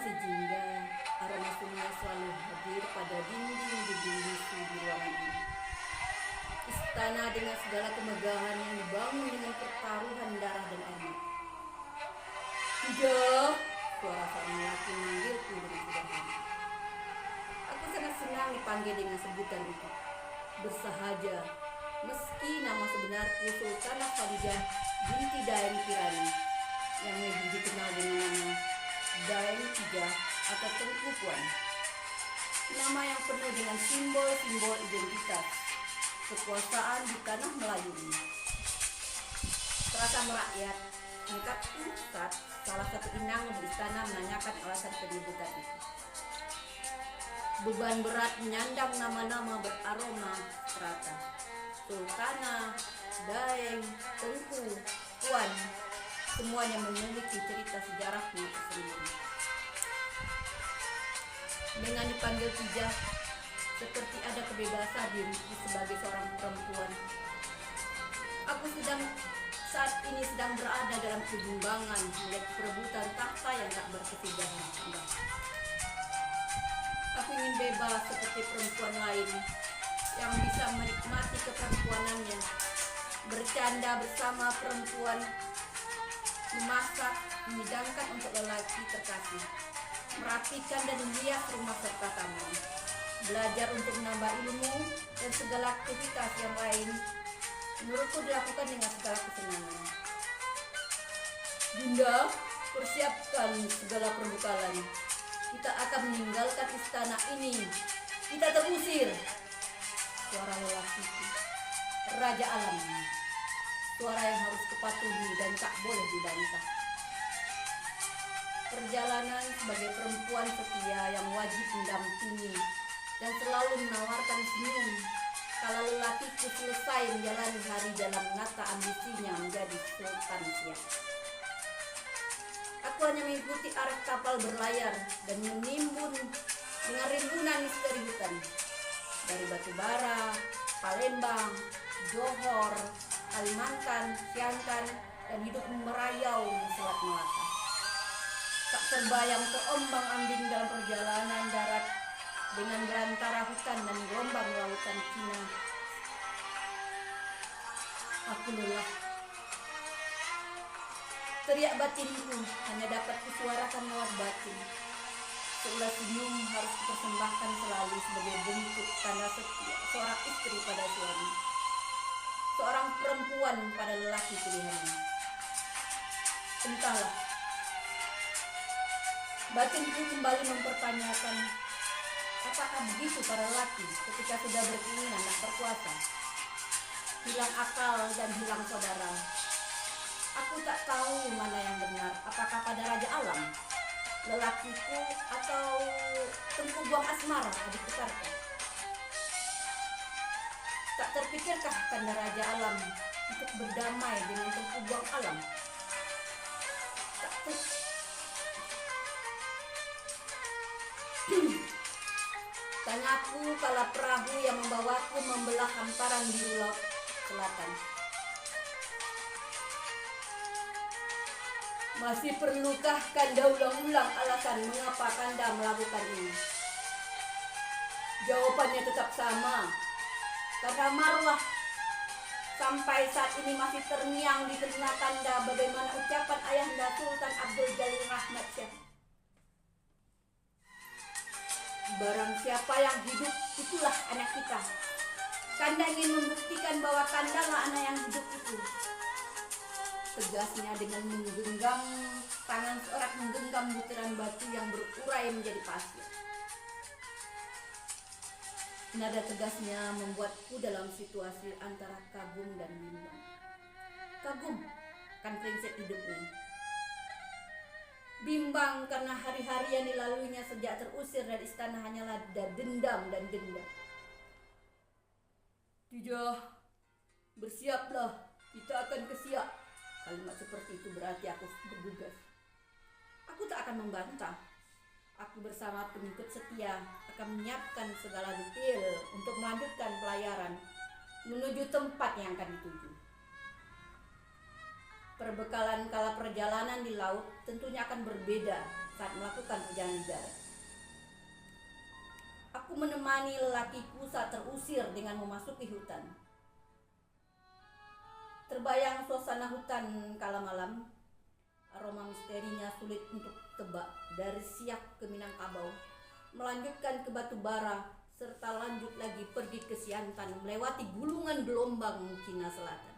masih jingga, aroma sungai selalu hadir pada dinding-dinding bisu di ruangan ini. Istana dengan segala kemegahan yang dibangun dengan pertaruhan darah dan air mata. Tidak, suara seorang laki memanggilku dengan sederhana. Aku sangat senang dipanggil dengan sebutan itu. Bersahaja, meski nama sebenarku Sultanah Khadijah binti Daeng Kirani, yang lebih dikenal dengan nama Daeng Tiga atau Tengku Puan. Nama yang penuh dengan simbol-simbol identitas kekuasaan di tanah Melayu ini. Terasa merakyat, mengikatku saat salah satu inang di istana menanyakan alasan penyebutan itu. Beban berat menyandang nama-nama beraroma serata. Sultana, Daeng, Tengku, Puan, semuanya memiliki cerita sejarahnya tersendiri. Dengan dipanggil Tijah, seperti ada kebebasan diriku sebagai seorang perempuan. Aku saat ini sedang berada dalam kebimbangan melihat perebutan tahta yang tak berkesudahan. Aku ingin bebas seperti perempuan lain yang bisa menikmati keperempuanannya, bercanda bersama perempuan, memasak, menyidangkan untuk lelaki terkasih, merapikan dan menghias rumah serta taman, belajar untuk menambah ilmu dan segala aktivitas yang lain. Menurutku dilakukan dengan segala kesenangan. Bunda, persiapkan segala perbekalan. Kita akan meninggalkan istana ini. Kita terusir. Suara lelaki, Raja Alam. Suara yang harus kepatuhi dan tak boleh dibantah. Perjalanan sebagai perempuan setia yang wajib mendampingi dan selalu menawarkan senyum kalau lelakiku selesai menjalani hari dalam menata ambisinya menjadi sultan siap. Aku hanya mengikuti arah kapal berlayar dan menimbun dengan rimbunan misteri hutan. Dari Batubara, Palembang, Johor, Kalimantan, Siantan, dan hidup merayau di Selat Melaka. Tak terbayang terombang-ambing dalam perjalanan darat dengan belantara hutan dan gelombang lautan Cina. Aku lelah. Teriak batinku hanya dapat kusuarakan lewat batin. Seulas senyum harus dipersembahkan selalu sebagai bentuk tanda setia seorang istri pada suami, seorang perempuan pada lelaki pilihannya. Entahlah, batinku kembali mempertanyakan, apakah begitu para lelaki ketika sudah berkeinginan nak berkuasa? Hilang akal dan hilang saudara. Aku tak tahu mana yang benar, apakah pada Raja Alam, lelakiku, atau Tengku Buang Asmara, adik besarku. Tak terpikirkah kanda Raja Alam untuk berdamai dengan Tengku Buang Alam? Tanyaku kala perahu yang membawaku membelah hamparan biru laut selatan. Masih perlukah kanda ulang-ulang alasan mengapa kanda melakukan ini? Jawabannya tetap sama. Karena marwah sampai saat ini masih terngiang di telinga kanda bagaimana ucapan ayahanda Sultan Abdul Jalil Rahmat Syah. Barang siapa yang hidup, itulah anak kita. Kanda ingin membuktikan bahwa kanda lah anak yang hidup itu. Tegasnya dengan menggenggam tangan seorang menggenggam butiran batu yang berurai menjadi pasir. Nada tegasnya membuatku dalam situasi antara kagum dan bimbang. Kagum kan prinsip hidupnya. Bimbang karena hari-hari yang dilaluinya sejak terusir dari istana hanyalah dendam dan dendam. Tidak, bersiaplah, kita akan ke Siak. Kalimat seperti itu berarti aku bergegas. Aku tak akan membantah. Aku bersama pengikut setia akan menyiapkan segala detail untuk melanjutkan pelayaran menuju tempat yang akan dituju. Perbekalan kala perjalanan di laut tentunya akan berbeda saat melakukan perjalanan di darat. Aku menemani lelakiku saat terusir dengan memasuki hutan. Terbayang suasana hutan kala malam, aroma misterinya sulit untuk tebak, dari Siak ke Minangkabau, melanjutkan ke Batu Bara, serta lanjut lagi pergi ke Siantan, melewati gulungan gelombang Cina Selatan.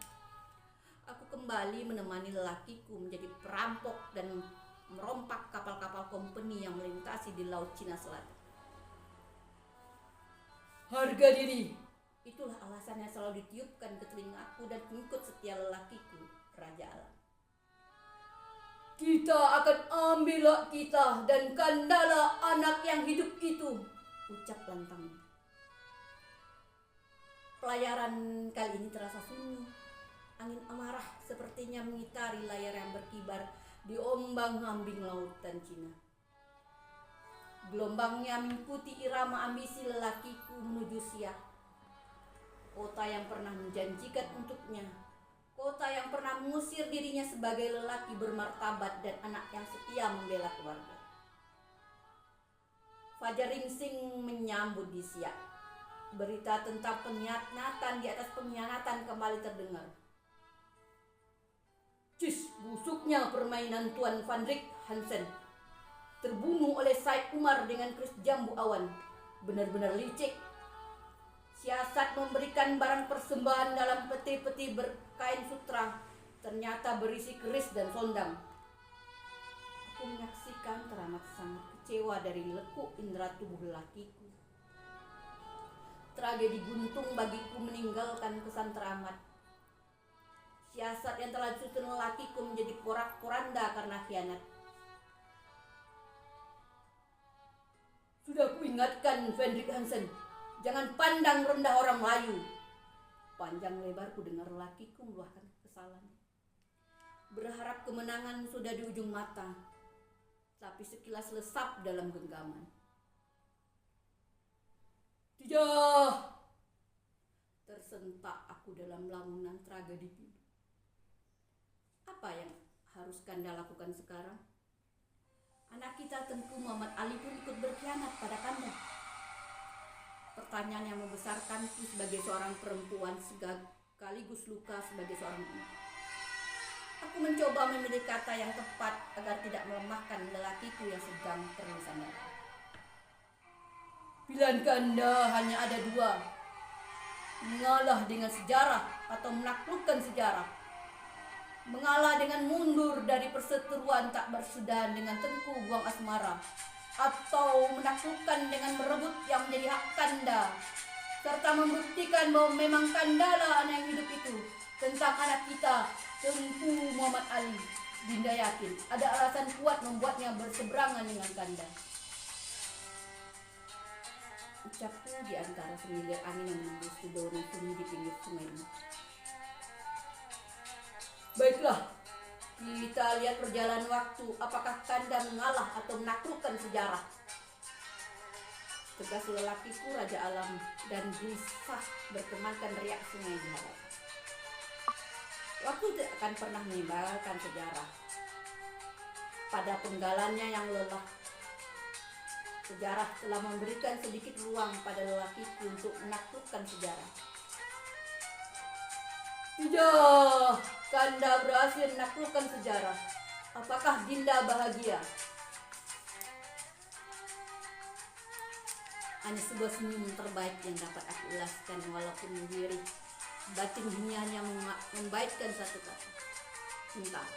Aku kembali menemani lelakiku menjadi perampok dan merompak kapal-kapal kompeni yang melintasi di Laut Cina Selatan. Harga diri, itulah alasan yang selalu ditiupkan ke telingaku dan pengikut setia lelakiku, Raja Alam. Kita akan ambil hak kita dan Kandala anak yang hidup itu, ucap lantang. Pelayaran kali ini terasa sunyi. Angin amarah sepertinya mengitari layar yang berkibar di ombang-ambing lautan Cina. Gelombangnya mengikuti irama ambisi lelakiku menuju Siak, kota yang pernah menjanjikan untuknya, kota yang pernah mengusir dirinya sebagai lelaki bermartabat dan anak yang setia membela keluarga. Fajar ringsing menyambut di Siak. Berita tentang pengkhianatan di atas pengkhianatan kembali terdengar. Cis, busuknya permainan Tuan Van Rik Hansen. Terbunuh oleh Said Umar dengan keris jambu awan. Benar-benar licik. Siasat memberikan barang persembahan dalam peti-peti berkain sutra ternyata berisi keris dan sondang. Aku menyaksikan teramat sangat kecewa dari lekuk indera tubuh lelakiku. Tragedi guntung bagiku meninggalkan kesan teramat. Siasat yang telah disusun lelakiku menjadi porak-poranda karena khianat. Sudah kuingatkan, Hendrik Hansen, jangan pandang rendah orang Melayu. Panjang lebar ku dengar lelakiku meluahkan kekesalan. Berharap kemenangan sudah di ujung mata, tapi sekilas lesap dalam genggaman. Tidak! Tersentak aku dalam lamunan tragedi itu. Apa yang harus Kanda lakukan sekarang? Anak kita Tengku Muhammad Ali pun ikut berkhianat pada Kanda. Pertanyaan yang membesarkanku sebagai seorang perempuan sekaligus luka sebagai seorang ibu. Aku mencoba memilih kata yang tepat agar tidak melemahkan lelakiku yang sedang perlu sandara. Pilihan Kanda hanya ada dua. Mengalah dengan sejarah atau menaklukkan sejarah. Mengalah dengan mundur dari perseteruan tak bersudahan dengan Tengku Buang Asmara, atau menaklukkan dengan merebut yang menjadi hak Kanda, serta membuktikan bahwa memang Kandalah anak yang hidup itu. Tentang anak kita Tengku Muhammad Ali, Dinda yakin ada alasan kuat membuatnya berseberangan dengan Kanda. Ucapku di antara semilir angin yang menembus dedaunan sunyi di pinggir sungai ini. Baiklah, kita lihat perjalanan waktu. Apakah Kanda mengalah atau menaklukkan sejarah? Tegas lelakiku Raja Alam dan gelisah bertemankan riak sungai di hadapan. Waktu tidak akan pernah meninggalkan sejarah. Pada penggalannya yang lelah, sejarah telah memberikan sedikit ruang pada lelakiku untuk menaklukkan sejarah. Tidak, Kanda berhasil menaklukkan sejarah. Apakah Dinda bahagia? Hanya sebuah senyum terbaik yang dapat aku ulaskan walaupun diri batin hanya membaikkan satu kata. Entah.